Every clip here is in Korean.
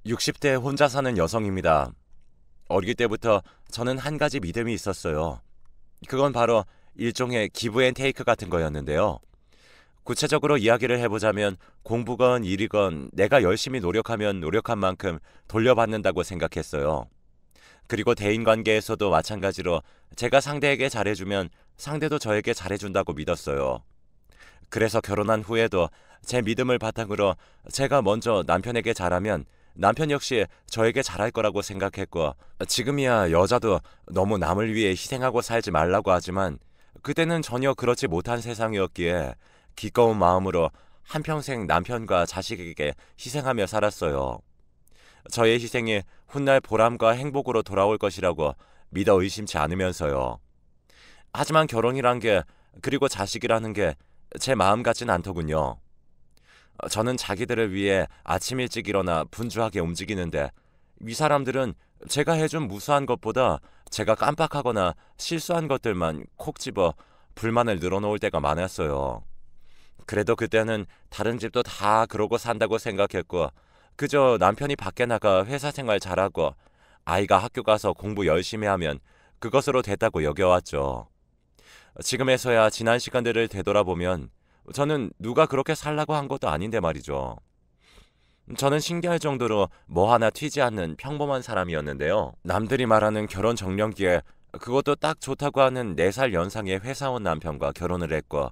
60대 혼자 사는 여성입니다. 어릴 때부터 저는 한 가지 믿음이 있었어요. 그건 바로 일종의 기브 앤 테이크 같은 거였는데요. 구체적으로 이야기를 해보자면 공부건 일이건 내가 열심히 노력하면 노력한 만큼 돌려받는다고 생각했어요. 그리고 대인관계에서도 마찬가지로 제가 상대에게 잘해주면 상대도 저에게 잘해준다고 믿었어요. 그래서 결혼한 후에도 제 믿음을 바탕으로 제가 먼저 남편에게 잘하면 남편 역시 저에게 잘할 거라고 생각했고, 지금이야 여자도 너무 남을 위해 희생하고 살지 말라고 하지만 그때는 전혀 그렇지 못한 세상이었기에 기꺼운 마음으로 한평생 남편과 자식에게 희생하며 살았어요. 저의 희생이 훗날 보람과 행복으로 돌아올 것이라고 믿어 의심치 않으면서요. 하지만 결혼이란 게, 그리고 자식이라는 게 제 마음 같진 않더군요. 저는 자기들을 위해 아침 일찍 일어나 분주하게 움직이는데 이 사람들은 제가 해준 무수한 것보다 제가 깜빡하거나 실수한 것들만 콕 집어 불만을 늘어놓을 때가 많았어요. 그래도 그때는 다른 집도 다 그러고 산다고 생각했고, 그저 남편이 밖에 나가 회사 생활 잘하고 아이가 학교 가서 공부 열심히 하면 그것으로 됐다고 여겨왔죠. 지금에서야 지난 시간들을 되돌아보면 저는 누가 그렇게 살라고 한 것도 아닌데 말이죠. 저는 신기할 정도로 뭐 하나 튀지 않는 평범한 사람이었는데요. 남들이 말하는 결혼 정년기에, 그것도 딱 좋다고 하는 4살 연상의 회사원 남편과 결혼을 했고,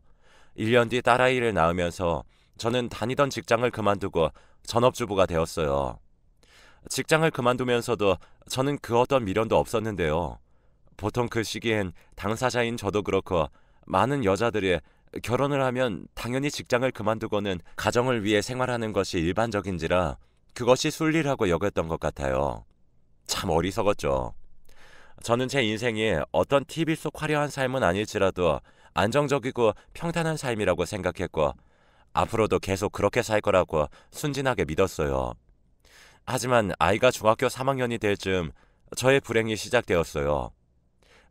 1년 뒤 딸아이를 낳으면서 저는 다니던 직장을 그만두고 전업주부가 되었어요. 직장을 그만두면서도 저는 그 어떤 미련도 없었는데요. 보통 그 시기엔 당사자인 저도 그렇고 많은 여자들이 결혼을 하면 당연히 직장을 그만두고는 가정을 위해 생활하는 것이 일반적인지라 그것이 순리라고 여겼던 것 같아요. 참 어리석었죠. 저는 제 인생이 어떤 TV 속 화려한 삶은 아닐지라도 안정적이고 평탄한 삶이라고 생각했고, 앞으로도 계속 그렇게 살 거라고 순진하게 믿었어요. 하지만 아이가 중학교 3학년이 될 즈음 저의 불행이 시작되었어요.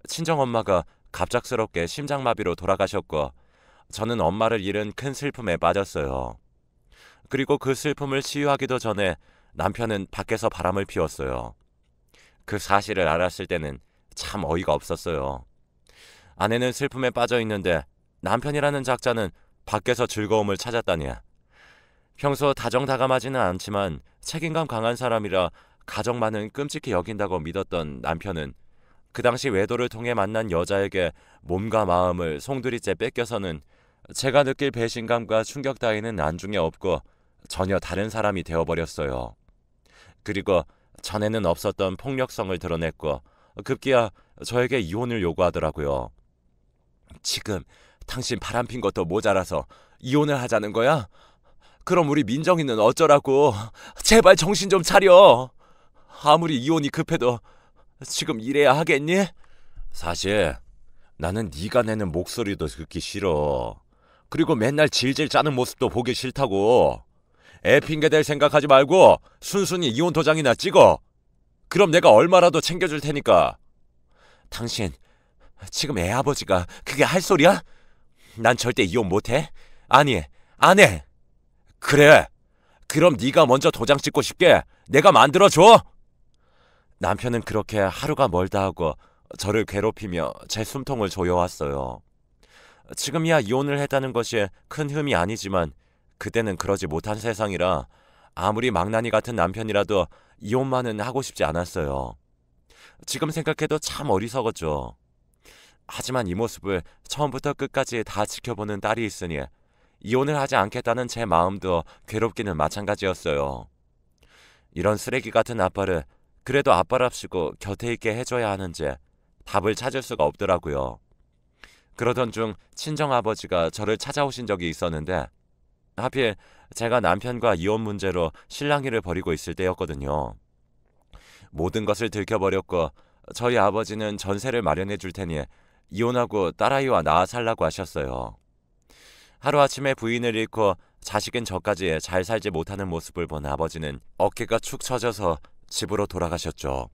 친정엄마가 갑작스럽게 심장마비로 돌아가셨고, 저는 엄마를 잃은 큰 슬픔에 빠졌어요. 그리고 그 슬픔을 치유하기도 전에 남편은 밖에서 바람을 피웠어요. 그 사실을 알았을 때는 참 어이가 없었어요. 아내는 슬픔에 빠져 있는데 남편이라는 작자는 밖에서 즐거움을 찾았다니. 평소 다정다감하지는 않지만 책임감 강한 사람이라 가정만은 끔찍히 여긴다고 믿었던 남편은 그 당시 외도를 통해 만난 여자에게 몸과 마음을 송두리째 뺏겨서는 제가 느낄 배신감과 충격 따위는 안중에 없고 전혀 다른 사람이 되어버렸어요. 그리고 전에는 없었던 폭력성을 드러냈고 급기야 저에게 이혼을 요구하더라고요. 지금 당신 바람핀 것도 모자라서 이혼을 하자는 거야? 그럼 우리 민정이는 어쩌라고? 제발 정신 좀 차려. 아무리 이혼이 급해도 지금 이래야 하겠니? 사실 나는 네가 내는 목소리도 듣기 싫어. 그리고 맨날 질질 짜는 모습도 보기 싫다고. 애 핑계 댈 생각하지 말고 순순히 이혼 도장이나 찍어. 그럼 내가 얼마라도 챙겨줄 테니까. 당신 지금 애 아버지가 그게 할 소리야? 난 절대 이혼 못해. 아니, 안 해. 그래. 그럼 네가 먼저 도장 찍고 싶게 내가 만들어줘. 남편은 그렇게 하루가 멀다 하고 저를 괴롭히며 제 숨통을 조여왔어요. 지금이야 이혼을 했다는 것이 큰 흠이 아니지만 그때는 그러지 못한 세상이라 아무리 망나니 같은 남편이라도 이혼만은 하고 싶지 않았어요. 지금 생각해도 참 어리석었죠. 하지만 이 모습을 처음부터 끝까지 다 지켜보는 딸이 있으니 이혼을 하지 않겠다는 제 마음도 괴롭기는 마찬가지였어요. 이런 쓰레기 같은 아빠를 그래도 아빠랍시고 곁에 있게 해줘야 하는지 답을 찾을 수가 없더라고요. 그러던 중 친정아버지가 저를 찾아오신 적이 있었는데 하필 제가 남편과 이혼 문제로 실랑이를 벌이고 있을 때였거든요. 모든 것을 들켜버렸고 저희 아버지는 전세를 마련해 줄 테니 이혼하고 딸아이와 나아 살라고 하셨어요. 하루아침에 부인을 잃고 자식은 저까지 잘 살지 못하는 모습을 본 아버지는 어깨가 축 처져서 집으로 돌아가셨죠.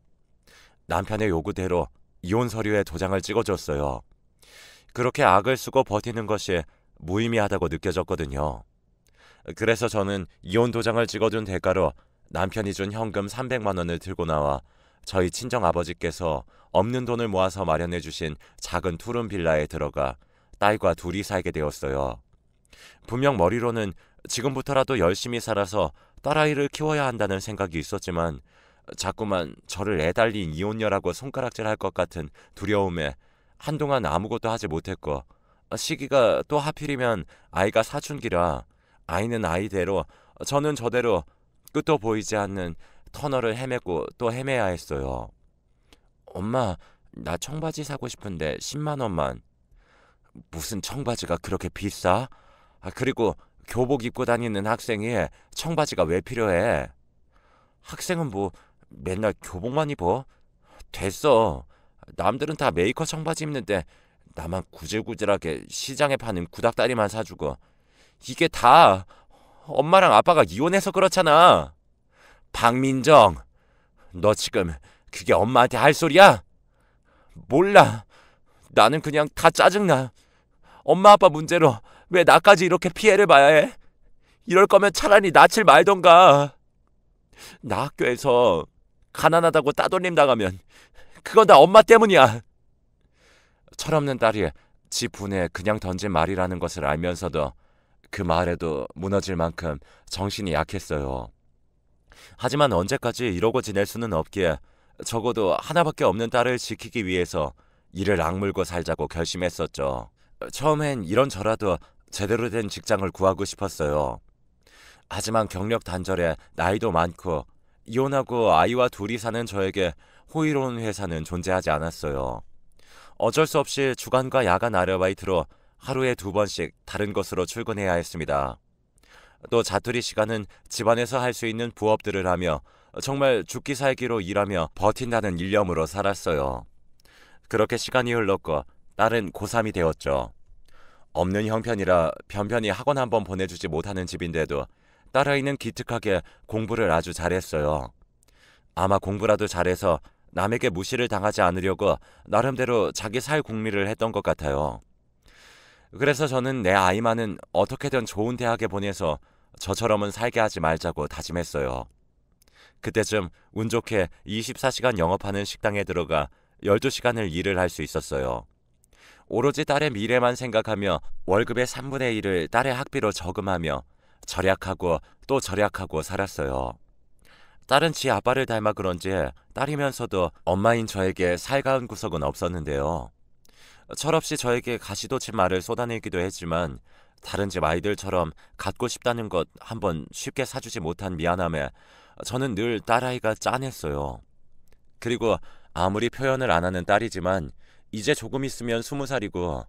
남편의 요구대로 이혼 서류에 도장을 찍어줬어요. 그렇게 악을 쓰고 버티는 것이 무의미하다고 느껴졌거든요. 그래서 저는 이혼 도장을 찍어준 대가로 남편이 준 현금 300만 원을 들고 나와 저희 친정아버지께서 없는 돈을 모아서 마련해 주신 작은 투룸 빌라에 들어가 딸과 둘이 살게 되었어요. 분명 머리로는 지금부터라도 열심히 살아서 딸아이를 키워야 한다는 생각이 있었지만 자꾸만 저를 애달린 이혼녀라고 손가락질할 것 같은 두려움에 한동안 아무것도 하지 못했고, 시기가 또 하필이면 아이가 사춘기라 아이는 아이대로 저는 저대로 끝도 보이지 않는 터널을 헤매고 또 헤매야 했어요. 엄마, 나 청바지 사고 싶은데 10만 원만. 무슨 청바지가 그렇게 비싸? 그리고 교복 입고 다니는 학생이 청바지가 왜 필요해? 학생은 뭐 맨날 교복만 입어? 됐어. 남들은 다 메이커 청바지 입는데 나만 구질구질하게 시장에 파는 구닥다리만 사주고. 이게 다 엄마랑 아빠가 이혼해서 그렇잖아. 박민정, 너 지금 그게 엄마한테 할 소리야? 몰라. 나는 그냥 다 짜증나. 엄마 아빠 문제로 왜 나까지 이렇게 피해를 봐야 해? 이럴 거면 차라리 낯을 말던가. 나 학교에서 가난하다고 따돌림 당하면 그건 다 엄마 때문이야. 철없는 딸이 지 분에 그냥 던진 말이라는 것을 알면서도 그 말에도 무너질 만큼 정신이 약했어요. 하지만 언제까지 이러고 지낼 수는 없기에 적어도 하나밖에 없는 딸을 지키기 위해서 이를 악물고 살자고 결심했었죠. 처음엔 이런저라도 제대로 된 직장을 구하고 싶었어요. 하지만 경력 단절에 나이도 많고 이혼하고 아이와 둘이 사는 저에게 호의로운 회사는 존재하지 않았어요. 어쩔 수 없이 주간과 야간 아르바이트로 하루에 2번씩 다른 곳으로 출근해야 했습니다. 또 자투리 시간은 집안에서 할 수 있는 부업들을 하며 정말 죽기 살기로 일하며 버틴다는 일념으로 살았어요. 그렇게 시간이 흘렀고 딸은 고3이 되었죠. 없는 형편이라 변변히 학원 한번 보내주지 못하는 집인데도 딸아이는 기특하게 공부를 아주 잘했어요. 아마 공부라도 잘해서 남에게 무시를 당하지 않으려고 나름대로 자기 살 궁리를 했던 것 같아요. 그래서 저는 내 아이만은 어떻게든 좋은 대학에 보내서 저처럼은 살게 하지 말자고 다짐했어요. 그때쯤 운 좋게 24시간 영업하는 식당에 들어가 12시간을 일을 할 수 있었어요. 오로지 딸의 미래만 생각하며 월급의 3분의 1을 딸의 학비로 저금하며 절약하고 또 절약하고 살았어요. 딸은 지 아빠를 닮아 그런지 딸이면서도 엄마인 저에게 살가운 구석은 없었는데요. 철없이 저에게 가시돋친 말을 쏟아내기도 했지만 다른 집 아이들처럼 갖고 싶다는 것 한번 쉽게 사주지 못한 미안함에 저는 늘 딸아이가 짠했어요. 그리고 아무리 표현을 안 하는 딸이지만 이제 조금 있으면 20살이고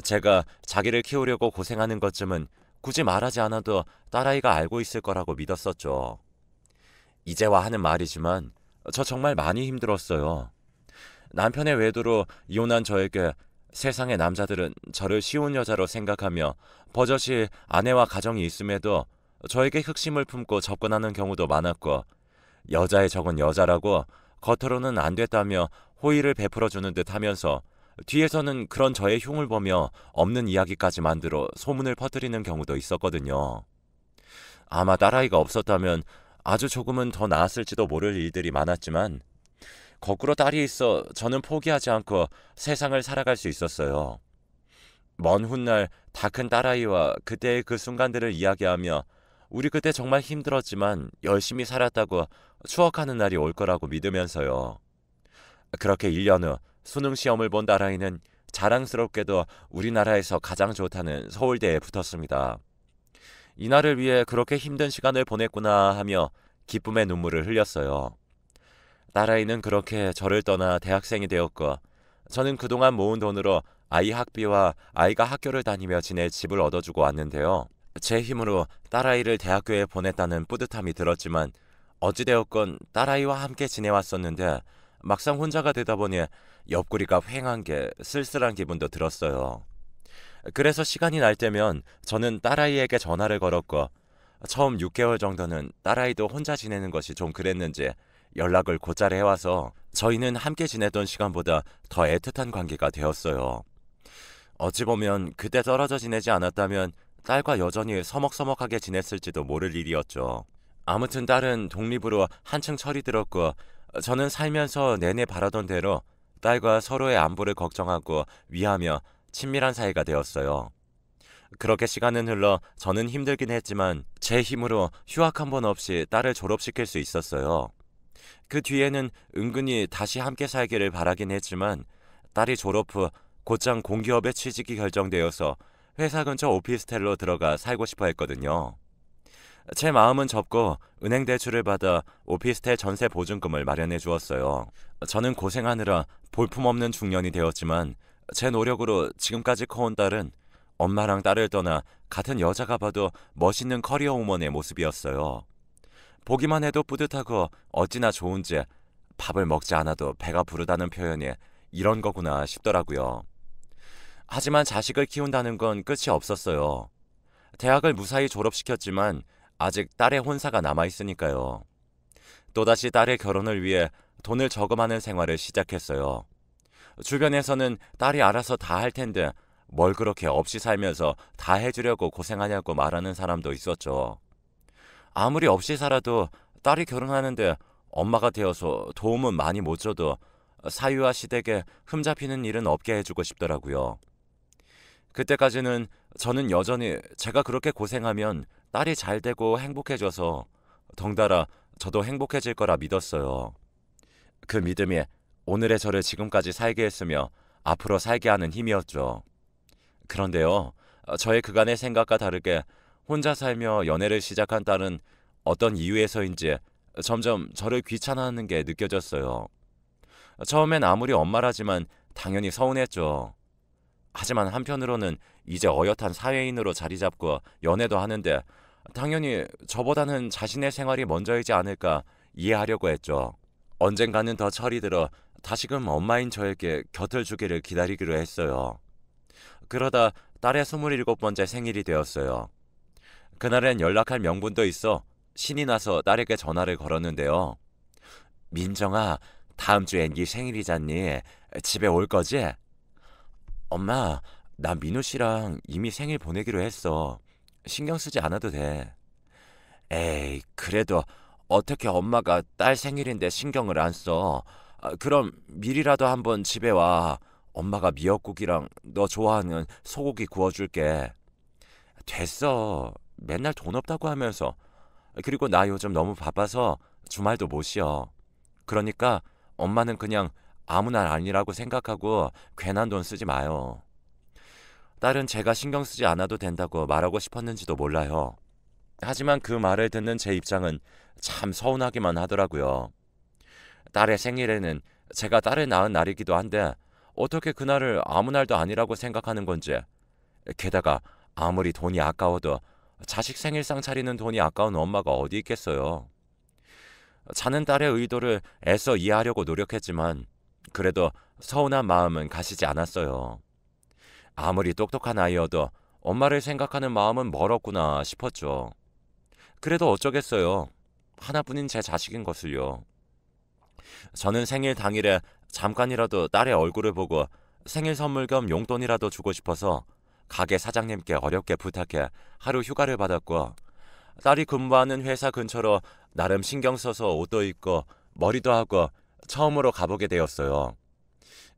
제가 자기를 키우려고 고생하는 것쯤은 굳이 말하지 않아도 딸아이가 알고 있을 거라고 믿었었죠. 이제와 하는 말이지만 저 정말 많이 힘들었어요. 남편의 외도로 이혼한 저에게 세상의 남자들은 저를 쉬운 여자로 생각하며 버젓이 아내와 가정이 있음에도 저에게 흑심을 품고 접근하는 경우도 많았고, 여자의 적은 여자라고 겉으로는 안 됐다며 호의를 베풀어주는 듯 하면서 뒤에서는 그런 저의 흉을 보며 없는 이야기까지 만들어 소문을 퍼뜨리는 경우도 있었거든요. 아마 딸아이가 없었다면 아주 조금은 더 나았을지도 모를 일들이 많았지만 거꾸로 딸이 있어 저는 포기하지 않고 세상을 살아갈 수 있었어요. 먼 훗날 다 큰 딸아이와 그때의 그 순간들을 이야기하며 우리 그때 정말 힘들었지만 열심히 살았다고 추억하는 날이 올 거라고 믿으면서요. 그렇게 1년 후 수능 시험을 본 딸아이는 자랑스럽게도 우리나라에서 가장 좋다는 서울대에 붙었습니다. 이날을 위해 그렇게 힘든 시간을 보냈구나 하며 기쁨의 눈물을 흘렸어요. 딸아이는 그렇게 저를 떠나 대학생이 되었고 저는 그동안 모은 돈으로 아이 학비와 아이가 학교를 다니며 지낼 집을 얻어주고 왔는데요. 제 힘으로 딸아이를 대학교에 보냈다는 뿌듯함이 들었지만 어찌되었건 딸아이와 함께 지내왔었는데 막상 혼자가 되다 보니 옆구리가 휑한 게 쓸쓸한 기분도 들었어요. 그래서 시간이 날 때면 저는 딸아이에게 전화를 걸었고 처음 6개월 정도는 딸아이도 혼자 지내는 것이 좀 그랬는지 연락을 곧잘 해와서 저희는 함께 지내던 시간보다 더 애틋한 관계가 되었어요. 어찌 보면 그때 떨어져 지내지 않았다면 딸과 여전히 서먹서먹하게 지냈을지도 모를 일이었죠. 아무튼 딸은 독립으로 한층 철이 들었고 저는 살면서 내내 바라던 대로 딸과 서로의 안부를 걱정하고 위하며 친밀한 사이가 되었어요. 그렇게 시간은 흘러 저는 힘들긴 했지만 제 힘으로 휴학 한 번 없이 딸을 졸업시킬 수 있었어요. 그 뒤에는 은근히 다시 함께 살기를 바라긴 했지만 딸이 졸업 후 곧장 공기업에 취직이 결정되어서 회사 근처 오피스텔로 들어가 살고 싶어 했거든요. 제 마음은 접고 은행 대출을 받아 오피스텔 전세 보증금을 마련해 주었어요. 저는 고생하느라 볼품없는 중년이 되었지만 제 노력으로 지금까지 커온 딸은 엄마랑 딸을 떠나 같은 여자가 봐도 멋있는 커리어 우먼의 모습이었어요. 보기만 해도 뿌듯하고 어찌나 좋은지 밥을 먹지 않아도 배가 부르다는 표현이 이런 거구나 싶더라고요. 하지만 자식을 키운다는 건 끝이 없었어요. 대학을 무사히 졸업시켰지만 아직 딸의 혼사가 남아있으니까요. 또다시 딸의 결혼을 위해 돈을 저금하는 생활을 시작했어요. 주변에서는 딸이 알아서 다 할 텐데 뭘 그렇게 없이 살면서 다 해주려고 고생하냐고 말하는 사람도 있었죠. 아무리 없이 살아도 딸이 결혼하는데 엄마가 되어서 도움은 많이 못 줘도 사위와 시댁에 흠잡히는 일은 없게 해주고 싶더라고요. 그때까지는 저는 여전히 제가 그렇게 고생하면 딸이 잘 되고 행복해져서 덩달아 저도 행복해질 거라 믿었어요. 그 믿음이 오늘의 저를 지금까지 살게 했으며 앞으로 살게 하는 힘이었죠. 그런데요, 저의 그간의 생각과 다르게 혼자 살며 연애를 시작한 딸은 어떤 이유에서인지 점점 저를 귀찮아하는 게 느껴졌어요. 처음엔 아무리 엄마라지만 당연히 서운했죠. 하지만 한편으로는 이제 어엿한 사회인으로 자리 잡고 연애도 하는데 당연히 저보다는 자신의 생활이 먼저이지 않을까 이해하려고 했죠. 언젠가는 더 철이 들어 다시금 엄마인 저에게 곁을 주기를 기다리기로 했어요. 그러다 딸의 27번째 생일이 되었어요. 그날엔 연락할 명분도 있어 신이 나서 딸에게 전화를 걸었는데요. 민정아, 다음 주엔 네 생일이잖니. 집에 올 거지? 엄마, 나 민우 씨랑 이미 생일 보내기로 했어. 신경 쓰지 않아도 돼. 에이, 그래도 어떻게 엄마가 딸 생일인데 신경을 안 써? 그럼 미리라도 한번 집에 와. 엄마가 미역국이랑 너 좋아하는 소고기 구워줄게. 됐어. 맨날 돈 없다고 하면서. 그리고 나 요즘 너무 바빠서 주말도 못 쉬어. 그러니까 엄마는 그냥 아무 날 아니라고 생각하고 괜한 돈 쓰지 마요. 딸은 제가 신경 쓰지 않아도 된다고 말하고 싶었는지도 몰라요. 하지만 그 말을 듣는 제 입장은 참 서운하기만 하더라고요. 딸의 생일에는 제가 딸을 낳은 날이기도 한데 어떻게 그날을 아무 날도 아니라고 생각하는 건지. 게다가 아무리 돈이 아까워도 자식 생일상 차리는 돈이 아까운 엄마가 어디 있겠어요. 자는 딸의 의도를 애써 이해하려고 노력했지만 그래도 서운한 마음은 가시지 않았어요. 아무리 똑똑한 아이여도 엄마를 생각하는 마음은 멀었구나 싶었죠. 그래도 어쩌겠어요. 하나뿐인 제 자식인 것을요. 저는 생일 당일에 잠깐이라도 딸의 얼굴을 보고 생일 선물 겸 용돈이라도 주고 싶어서 가게 사장님께 어렵게 부탁해 하루 휴가를 받았고 딸이 근무하는 회사 근처로 나름 신경 써서 옷도 입고 머리도 하고 처음으로 가보게 되었어요.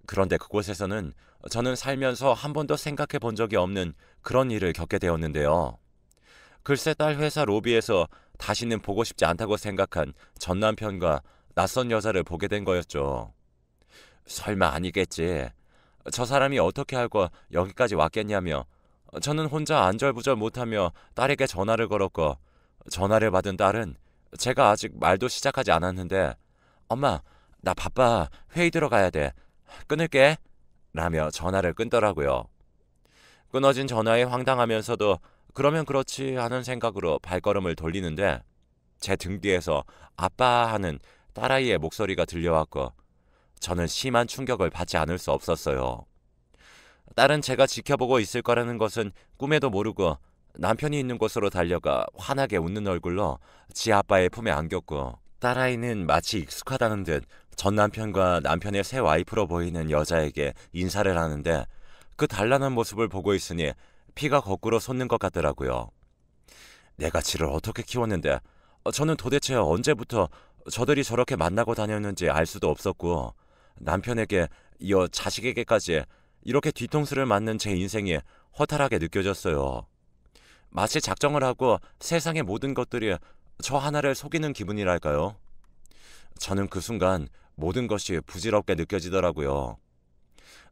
그런데 그곳에서는 저는 살면서 한 번도 생각해 본 적이 없는 그런 일을 겪게 되었는데요. 글쎄 딸 회사 로비에서 다시는 보고 싶지 않다고 생각한 전 남편과 낯선 여자를 보게 된 거였죠. 설마 아니겠지. 저 사람이 어떻게 알고 여기까지 왔겠냐며 저는 혼자 안절부절 못하며 딸에게 전화를 걸었고 전화를 받은 딸은 제가 아직 말도 시작하지 않았는데 엄마, 나 바빠. 회의 들어가야 돼. 끊을게. 라며 전화를 끊더라고요. 끊어진 전화에 황당하면서도 그러면 그렇지 하는 생각으로 발걸음을 돌리는데 제 등 뒤에서 아빠 하는 딸아이의 목소리가 들려왔고 저는 심한 충격을 받지 않을 수 없었어요. 딸은 제가 지켜보고 있을 거라는 것은 꿈에도 모르고 남편이 있는 곳으로 달려가 환하게 웃는 얼굴로 지 아빠의 품에 안겼고 딸아이는 마치 익숙하다는 듯 전 남편과 남편의 새 와이프로 보이는 여자에게 인사를 하는데 그 단란한 모습을 보고 있으니 피가 거꾸로 솟는 것 같더라고요. 내가 지를 어떻게 키웠는데 저는 도대체 언제부터 저들이 저렇게 만나고 다녔는지 알 수도 없었고 남편에게 이어 자식에게까지 이렇게 뒤통수를 맞는 제 인생이 허탈하게 느껴졌어요. 마치 작정을 하고 세상의 모든 것들이 저 하나를 속이는 기분이랄까요? 저는 그 순간 모든 것이 부질없게 느껴지더라고요.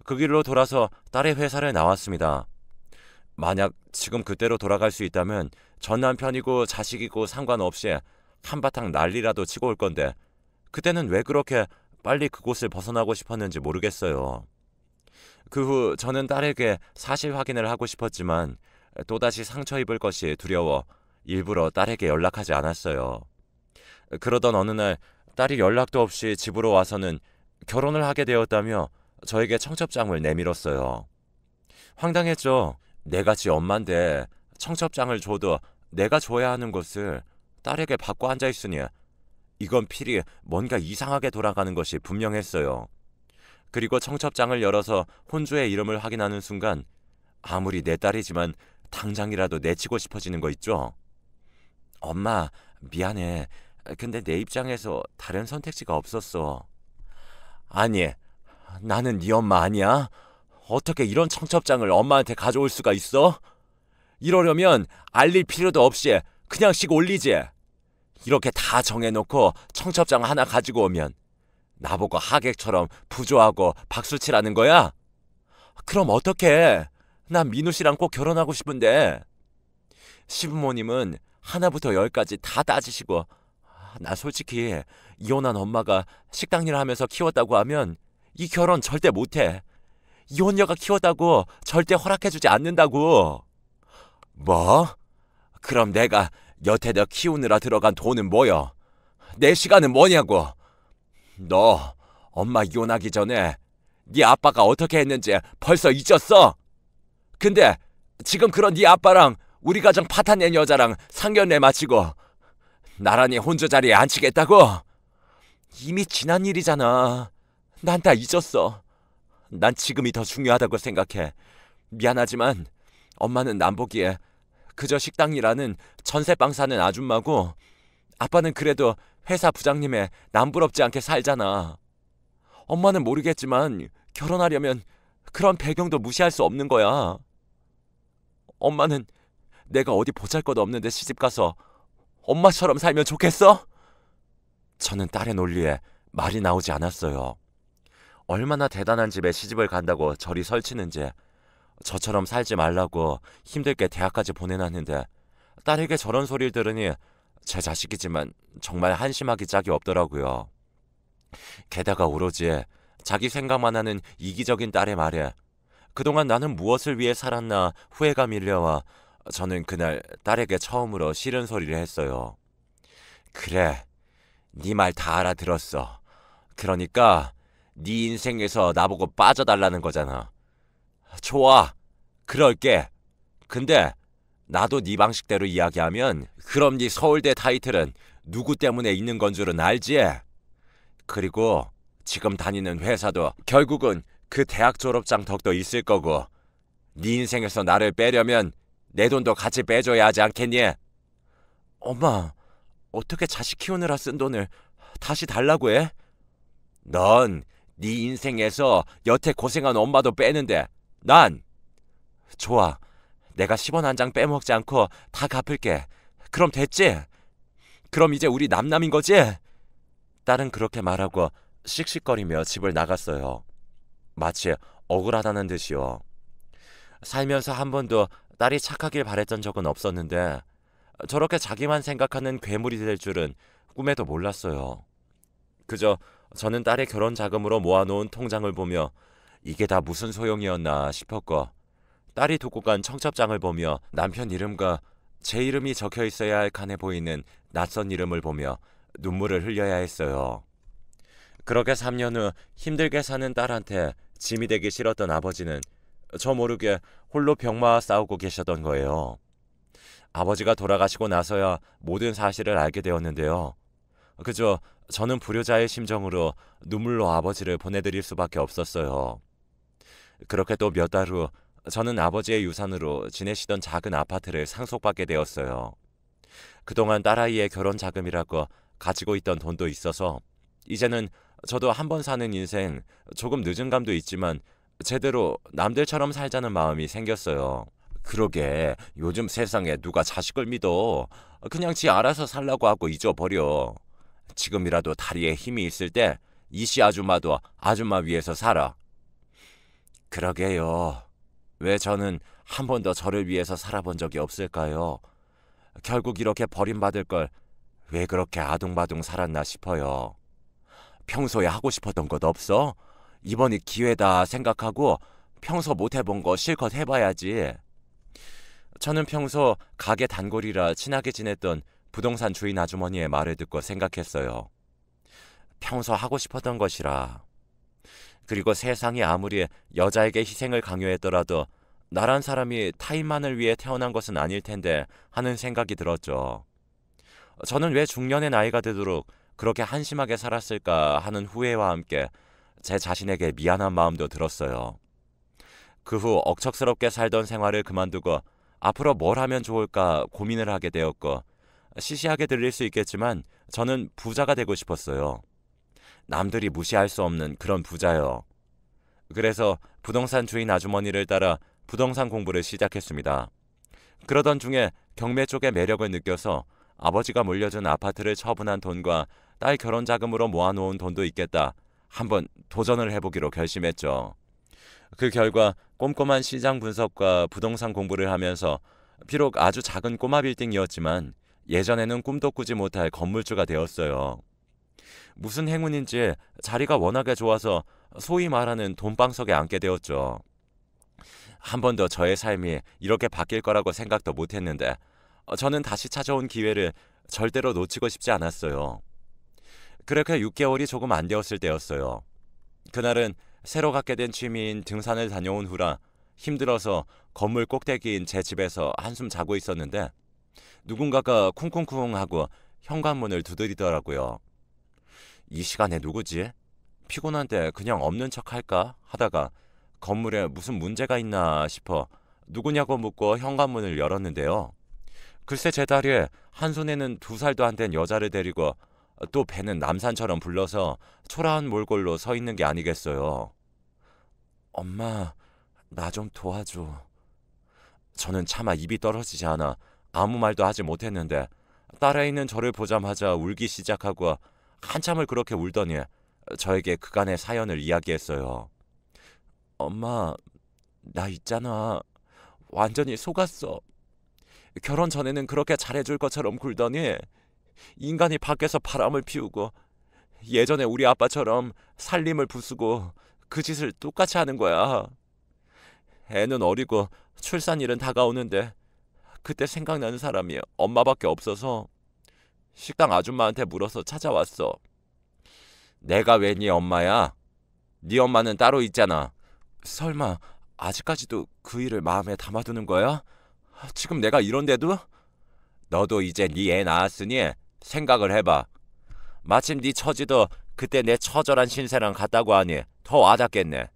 그 길로 돌아서 딸의 회사를 나왔습니다. 만약 지금 그때로 돌아갈 수 있다면 전 남편이고 자식이고 상관없이 한바탕 난리라도 치고 올 건데 그때는 왜 그렇게 빨리 그곳을 벗어나고 싶었는지 모르겠어요. 그 후 저는 딸에게 사실 확인을 하고 싶었지만 또다시 상처 입을 것이 두려워 일부러 딸에게 연락하지 않았어요. 그러던 어느 날 딸이 연락도 없이 집으로 와서는 결혼을 하게 되었다며 저에게 청첩장을 내밀었어요. 황당했죠. 내같이 엄마인데 청첩장을 줘도 내가 줘야 하는 것을 딸에게 받고 앉아있으니 이건 필히 뭔가 이상하게 돌아가는 것이 분명했어요. 그리고 청첩장을 열어서 혼주의 이름을 확인하는 순간 아무리 내 딸이지만 당장이라도 내치고 싶어지는 거 있죠. 엄마, 미안해. 근데 내 입장에서 다른 선택지가 없었어. 아니, 나는 네 엄마 아니야? 어떻게 이런 청첩장을 엄마한테 가져올 수가 있어? 이러려면 알릴 필요도 없이 그냥씩 올리지. 이렇게 다 정해놓고 청첩장 하나 가지고 오면 나보고 하객처럼 부조하고 박수치라는 거야? 그럼 어떡해? 난 민우 씨랑 꼭 결혼하고 싶은데. 시부모님은 하나부터 열까지 다 따지시고 나 솔직히 이혼한 엄마가 식당 일 하면서 키웠다고 하면 이 결혼 절대 못해. 이혼녀가 키웠다고 절대 허락해주지 않는다고. 뭐? 그럼 내가 여태 너 키우느라 들어간 돈은 뭐여? 내 시간은 뭐냐고? 너 엄마 이혼하기 전에 네 아빠가 어떻게 했는지 벌써 잊었어? 근데 지금 그런 네 아빠랑 우리 가정 파탄낸 여자랑 상견례 마치고 나란히 혼주 자리에 앉히겠다고? 이미 지난 일이잖아. 난 다 잊었어. 난 지금이 더 중요하다고 생각해. 미안하지만 엄마는 남 보기에 그저 식당 일하는 전세방 사는 아줌마고 아빠는 그래도 회사 부장님의 남부럽지 않게 살잖아. 엄마는 모르겠지만 결혼하려면 그런 배경도 무시할 수 없는 거야. 엄마는 내가 어디 보잘것없는데 시집가서 엄마처럼 살면 좋겠어? 저는 딸의 논리에 말이 나오지 않았어요. 얼마나 대단한 집에 시집을 간다고 저리 설치는지, 저처럼 살지 말라고 힘들게 대학까지 보내놨는데 딸에게 저런 소리를 들으니 제 자식이지만 정말 한심하기 짝이 없더라고요. 게다가 오로지 자기 생각만 하는 이기적인 딸의 말에 그동안 나는 무엇을 위해 살았나 후회가 밀려와 저는 그날 딸에게 처음으로 싫은 소리를 했어요. 그래, 네 말 다 알아들었어. 그러니까 네 인생에서 나보고 빠져달라는 거잖아. 좋아, 그럴게. 근데 나도 네 방식대로 이야기하면 그럼 네 서울대 타이틀은 누구 때문에 있는 건 줄은 알지? 그리고 지금 다니는 회사도 결국은 그 대학 졸업장 덕도 있을 거고 네 인생에서 나를 빼려면 내 돈도 같이 빼줘야 하지 않겠니? 엄마, 어떻게 자식 키우느라 쓴 돈을 다시 달라고 해? 넌 네 인생에서 여태 고생한 엄마도 빼는데 난 좋아. 내가 10원 한 장 빼먹지 않고 다 갚을게. 그럼 됐지? 그럼 이제 우리 남남인 거지? 딸은 그렇게 말하고 씩씩거리며 집을 나갔어요. 마치 억울하다는 듯이요. 살면서 한 번도 딸이 착하길 바랬던 적은 없었는데 저렇게 자기만 생각하는 괴물이 될 줄은 꿈에도 몰랐어요. 그저 저는 딸의 결혼 자금으로 모아놓은 통장을 보며 이게 다 무슨 소용이었나 싶었고 딸이 두고 간 청첩장을 보며 남편 이름과 제 이름이 적혀 있어야 할 칸에 보이는 낯선 이름을 보며 눈물을 흘려야 했어요. 그렇게 3년 후 힘들게 사는 딸한테 짐이 되기 싫었던 아버지는 저 모르게 홀로 병마와 싸우고 계셨던 거예요. 아버지가 돌아가시고 나서야 모든 사실을 알게 되었는데요. 그저 저는 불효자의 심정으로 눈물로 아버지를 보내드릴 수밖에 없었어요. 그렇게 또 몇 달 후 저는 아버지의 유산으로 지내시던 작은 아파트를 상속받게 되었어요. 그동안 딸아이의 결혼 자금이라고 가지고 있던 돈도 있어서 이제는 저도 한 번 사는 인생 조금 늦은 감도 있지만 제대로 남들처럼 살자는 마음이 생겼어요. 그러게 요즘 세상에 누가 자식을 믿어. 그냥 지 알아서 살라고 하고 잊어버려. 지금이라도 다리에 힘이 있을 때 이씨 아줌마도 아줌마 위해서 살아. 그러게요. 왜 저는 한 번도 저를 위해서 살아본 적이 없을까요? 결국 이렇게 버림받을 걸 왜 그렇게 아둥바둥 살았나 싶어요. 평소에 하고 싶었던 것 없어? 이번이 기회다 생각하고 평소 못 해본 거 실컷 해봐야지. 저는 평소 가게 단골이라 친하게 지냈던 부동산 주인 아주머니의 말을 듣고 생각했어요. 평소 하고 싶었던 것이라. 그리고 세상이 아무리 여자에게 희생을 강요했더라도 나란 사람이 타인만을 위해 태어난 것은 아닐 텐데 하는 생각이 들었죠. 저는 왜 중년의 나이가 되도록 그렇게 한심하게 살았을까 하는 후회와 함께 제 자신에게 미안한 마음도 들었어요. 그 후 억척스럽게 살던 생활을 그만두고 앞으로 뭘 하면 좋을까 고민을 하게 되었고, 시시하게 들릴 수 있겠지만 저는 부자가 되고 싶었어요. 남들이 무시할 수 없는 그런 부자요. 그래서 부동산 주인 아주머니를 따라 부동산 공부를 시작했습니다. 그러던 중에 경매 쪽의 매력을 느껴서 아버지가 물려준 아파트를 처분한 돈과 딸 결혼 자금으로 모아놓은 돈도 있겠다. 한번 도전을 해보기로 결심했죠. 그 결과 꼼꼼한 시장 분석과 부동산 공부를 하면서 비록 아주 작은 꼬마 빌딩이었지만 예전에는 꿈도 꾸지 못할 건물주가 되었어요. 무슨 행운인지 자리가 워낙에 좋아서 소위 말하는 돈방석에 앉게 되었죠. 한 번도 저의 삶이 이렇게 바뀔 거라고 생각도 못했는데 저는 다시 찾아온 기회를 절대로 놓치고 싶지 않았어요. 그렇게 6개월이 조금 안 되었을 때였어요. 그날은 새로 갖게 된 취미인 등산을 다녀온 후라 힘들어서 건물 꼭대기인 제 집에서 한숨 자고 있었는데 누군가가 쿵쿵쿵 하고 현관문을 두드리더라고요. 이 시간에 누구지? 피곤한데 그냥 없는 척 할까 하다가 건물에 무슨 문제가 있나 싶어 누구냐고 묻고 현관문을 열었는데요. 글쎄 제 다리에 한 손에는 2살도 안 된 여자를 데리고 또 배는 남산처럼 불러서 초라한 몰골로 서 있는 게 아니겠어요. 엄마, 나 좀 도와줘. 저는 차마 입이 떨어지지 않아 아무 말도 하지 못했는데 딸에 있는 저를 보자마자 울기 시작하고 한참을 그렇게 울더니 저에게 그간의 사연을 이야기했어요. 엄마, 나 있잖아. 완전히 속았어. 결혼 전에는 그렇게 잘해줄 것처럼 굴더니 인간이 밖에서 바람을 피우고 예전에 우리 아빠처럼 살림을 부수고 그 짓을 똑같이 하는 거야. 애는 어리고 출산일은 다가오는데 그때 생각나는 사람이 엄마밖에 없어서 식당 아줌마한테 물어서 찾아왔어. 내가 왜 네 엄마야? 네 엄마는 따로 있잖아. 설마 아직까지도 그 일을 마음에 담아두는 거야? 지금 내가 이런데도? 너도 이제 네 애 낳았으니 생각을 해봐. 마침 네 처지도 그때 내 처절한 신세랑 같다고 하니 더 와닿겠네.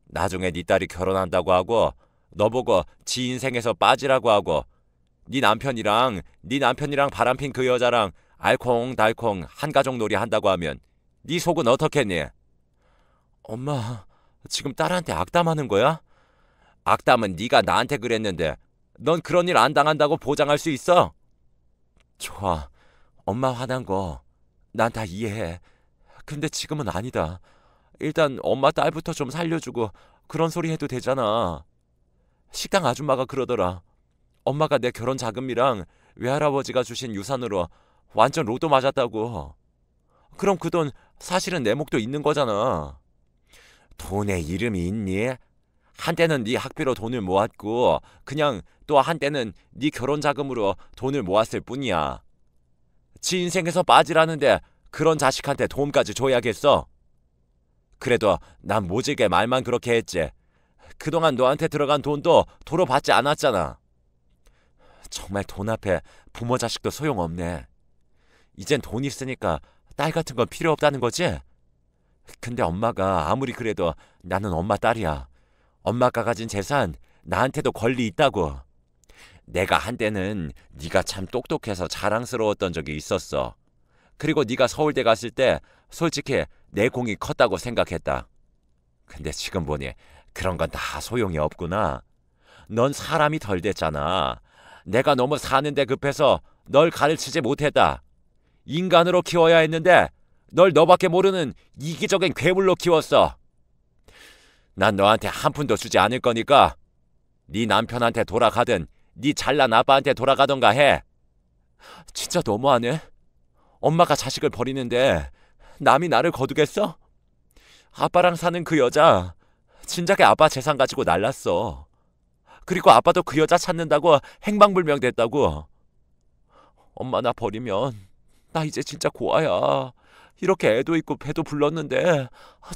나중에 네 딸이 결혼한다고 하고 너보고 지 인생에서 빠지라고 하고 네 남편이랑 바람핀 그 여자랑 알콩달콩 한가족 놀이 한다고 하면 네 속은 어떻겠니? 엄마, 지금 딸한테 악담하는 거야? 악담은 네가 나한테 그랬는데 넌 그런 일 안 당한다고 보장할 수 있어? 좋아. 엄마 화난 거 난 다 이해해. 근데 지금은 아니다. 일단 엄마 딸부터 좀 살려주고 그런 소리 해도 되잖아. 식당 아줌마가 그러더라. 엄마가 내 결혼 자금이랑 외할아버지가 주신 유산으로 완전 로또 맞았다고. 그럼 그 돈 사실은 내 몫도 있는 거잖아. 돈에 이름이 있니? 한때는 네 학비로 돈을 모았고 그냥 또 한때는 네 결혼 자금으로 돈을 모았을 뿐이야. 지 인생에서 빠지라는데 그런 자식한테 도움까지 줘야겠어? 그래도 난 모질게 말만 그렇게 했지. 그동안 너한테 들어간 돈도 도로 받지 않았잖아. 정말 돈 앞에 부모 자식도 소용없네. 이젠 돈 있으니까 딸 같은 건 필요 없다는 거지? 근데 엄마가 아무리 그래도 나는 엄마 딸이야. 엄마가 가진 재산 나한테도 권리 있다고. 내가 한때는 네가 참 똑똑해서 자랑스러웠던 적이 있었어. 그리고 네가 서울대 갔을 때 솔직히 내 공이 컸다고 생각했다. 근데 지금 보니 그런 건 다 소용이 없구나. 넌 사람이 덜 됐잖아. 내가 너무 사는데 급해서 널 가르치지 못했다. 인간으로 키워야 했는데 널 너밖에 모르는 이기적인 괴물로 키웠어. 난 너한테 한 푼도 주지 않을 거니까 네 남편한테 돌아가든 네 잘난 아빠한테 돌아가던가 해. 진짜 너무하네. 엄마가 자식을 버리는데 남이 나를 거두겠어? 아빠랑 사는 그 여자 진작에 아빠 재산 가지고 날랐어. 그리고 아빠도 그 여자 찾는다고 행방불명 됐다고. 엄마 나 버리면 나 이제 진짜 고아야. 이렇게 애도 있고 배도 불렀는데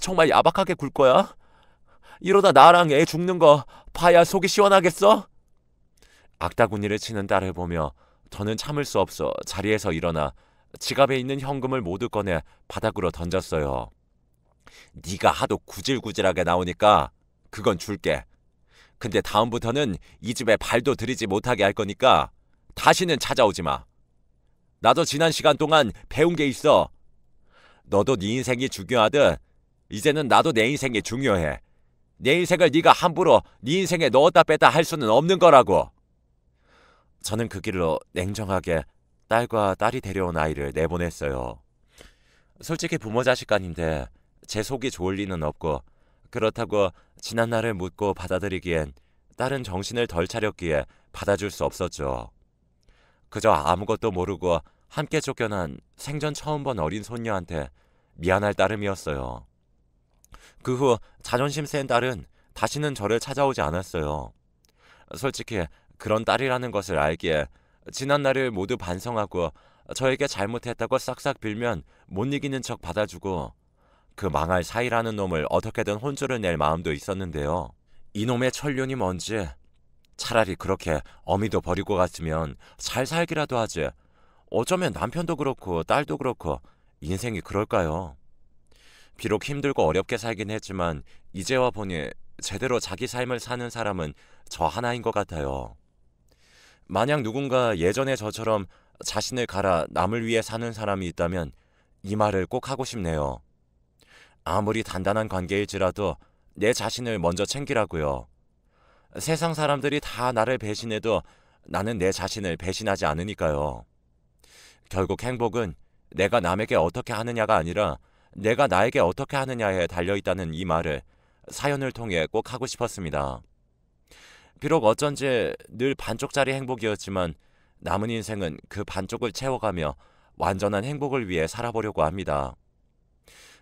정말 야박하게 굴 거야? 이러다 나랑 애 죽는 거 봐야 속이 시원하겠어? 악다구니를 치는 딸을 보며 더는 참을 수 없어 자리에서 일어나 지갑에 있는 현금을 모두 꺼내 바닥으로 던졌어요. 네가 하도 구질구질하게 나오니까 그건 줄게. 근데 다음부터는 이 집에 발도 들이지 못하게 할 거니까 다시는 찾아오지 마. 나도 지난 시간 동안 배운 게 있어. 너도 네 인생이 중요하듯 이제는 나도 내 인생이 중요해. 내 인생을 네가 함부로 네 인생에 넣었다 뺐다 할 수는 없는 거라고. 저는 그 길로 냉정하게 딸과 딸이 데려온 아이를 내보냈어요. 솔직히 부모 자식 간인데 제 속이 좋을 리는 없고, 그렇다고 지난 날을 묻고 받아들이기엔 딸은 정신을 덜 차렸기에 받아줄 수 없었죠. 그저 아무것도 모르고 함께 쫓겨난 생전 처음 본 어린 손녀한테 미안할 따름이었어요. 그 후 자존심 센 딸은 다시는 저를 찾아오지 않았어요. 솔직히 그런 딸이라는 것을 알기에 지난 날을 모두 반성하고 저에게 잘못했다고 싹싹 빌면 못 이기는 척 받아주고 그 망할 사이라는 놈을 어떻게든 혼쭐을 낼 마음도 있었는데요. 이놈의 천륜이 뭔지 차라리 그렇게 어미도 버리고 갔으면 잘 살기라도 하지. 어쩌면 남편도 그렇고 딸도 그렇고 인생이 그럴까요? 비록 힘들고 어렵게 살긴 했지만 이제와 보니 제대로 자기 삶을 사는 사람은 저 하나인 것 같아요. 만약 누군가 예전에 저처럼 자신을 갈아 남을 위해 사는 사람이 있다면 이 말을 꼭 하고 싶네요. 아무리 단단한 관계일지라도 내 자신을 먼저 챙기라고요. 세상 사람들이 다 나를 배신해도 나는 내 자신을 배신하지 않으니까요. 결국 행복은 내가 남에게 어떻게 하느냐가 아니라 내가 나에게 어떻게 하느냐에 달려있다는 이 말을 사연을 통해 꼭 하고 싶었습니다. 비록 어쩐지 늘 반쪽짜리 행복이었지만 남은 인생은 그 반쪽을 채워가며 완전한 행복을 위해 살아보려고 합니다.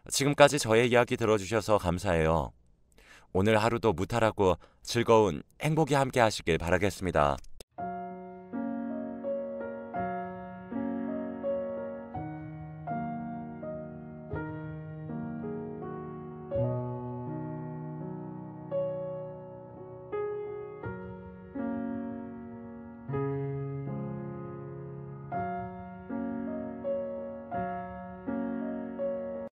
지금까지 저의 이야기 들어주셔서 감사해요. 오늘 하루도 무탈하고 즐거운 행복이 함께 하시길 바라겠습니다.